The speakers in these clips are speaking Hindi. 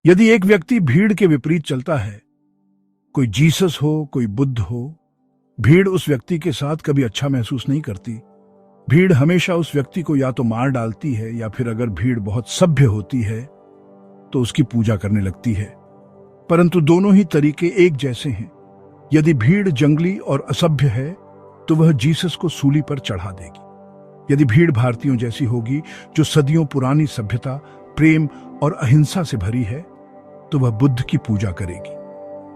यदि एक व्यक्ति भीड़ के विपरीत चलता है, कोई जीसस हो, कोई बुद्ध हो, भीड़ उस व्यक्ति के साथ कभी अच्छा महसूस नहीं करती। भीड़ हमेशा उस व्यक्ति को या तो मार डालती है या फिर अगर भीड़ बहुत सभ्य होती है तो उसकी पूजा करने लगती है। परंतु दोनों ही तरीके एक जैसे हैं। यदि भीड़ जंगली और असभ्य है तो वह जीसस को सूली पर चढ़ा देगी। यदि भीड़ भारतीयों जैसी होगी, जो सदियों पुरानी सभ्यता, प्रेम और अहिंसा से भरी है, तो वह बुद्ध की पूजा करेगी।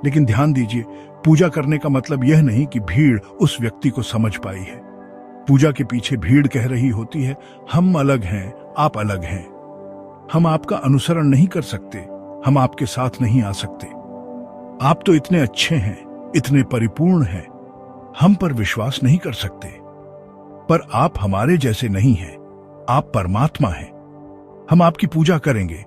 लेकिन ध्यान दीजिए, पूजा करने का मतलब यह नहीं कि भीड़ उस व्यक्ति को समझ पाई है। पूजा के पीछे भीड़ कह रही होती है, हम अलग हैं, आप अलग हैं। हम आपका अनुसरण नहीं कर सकते, हम आपके साथ नहीं आ सकते। आप तो इतने अच्छे हैं, इतने परिपूर्ण हैं, हम पर विश्वास नहीं कर सकते। पर आप हमारे जैसे नहीं हैं, आप परमात्मा हैं। हम आपकी पूजा करेंगे,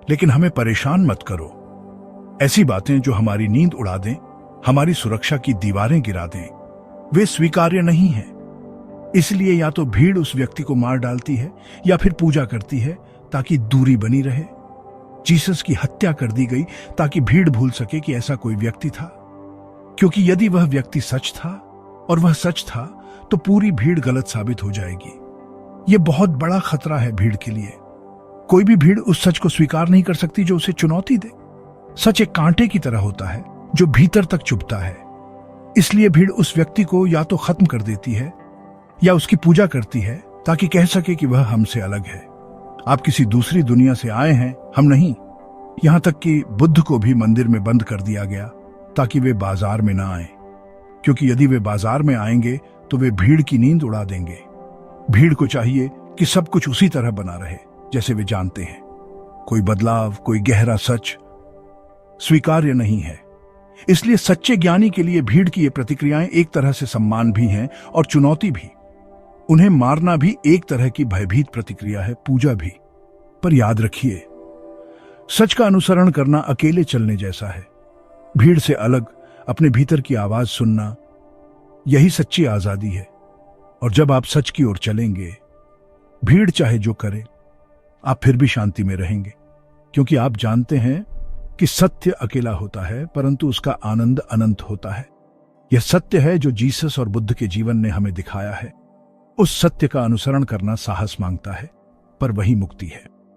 लेकिन हमें परेशान मत करो। ऐसी बातें जो हमारी नींद उड़ा दें, हमारी सुरक्षा की दीवारें गिरा दें, वे स्वीकार्य नहीं हैं। इसलिए या तो भीड़ उस व्यक्ति को मार डालती है या फिर पूजा करती है ताकि दूरी बनी रहे। जीसस की हत्या कर दी गई ताकि भीड़ भूल सके कि ऐसा कोई व्यक्ति था, क्योंकि यदि वह व्यक्ति सच था और वह सच था तो पूरी भीड़ गलत साबित हो जाएगी। यह बहुत बड़ा खतरा है भीड़ के लिए। कोई भी भीड़ उस सच को स्वीकार नहीं कर सकती जो उसे चुनौती दे। सच एक कांटे की तरह होता है जो भीतर तक चुभता है। इसलिए भीड़ उस व्यक्ति को या तो खत्म कर देती है या उसकी पूजा करती है ताकि कह सके कि वह हमसे अलग है। आप किसी दूसरी दुनिया से आए हैं, हम नहीं। यहां तक कि बुद्ध को भी मंदिर में बंद कर दिया गया ताकि वे बाजार में ना आए, क्योंकि यदि वे बाजार में आएंगे तो वे भीड़ की नींद उड़ा देंगे। भीड़ को चाहिए कि सब कुछ उसी तरह बना रहे जैसे वे जानते हैं। कोई बदलाव, कोई गहरा सच स्वीकार्य नहीं है। इसलिए सच्चे ज्ञानी के लिए भीड़ की ये प्रतिक्रियाएं एक तरह से सम्मान भी हैं और चुनौती भी। उन्हें मारना भी एक तरह की भयभीत प्रतिक्रिया है, पूजा भी। पर याद रखिए, सच का अनुसरण करना अकेले चलने जैसा है। भीड़ से अलग अपने भीतर की आवाज सुनना, यही सच्ची आजादी है। और जब आप सच की ओर चलेंगे, भीड़ चाहे जो करे, आप फिर भी शांति में रहेंगे, क्योंकि आप जानते हैं कि सत्य अकेला होता है परंतु उसका आनंद अनंत होता है। यह सत्य है जो जीसस और बुद्ध के जीवन ने हमें दिखाया है। उस सत्य का अनुसरण करना साहस मांगता है, पर वही मुक्ति है।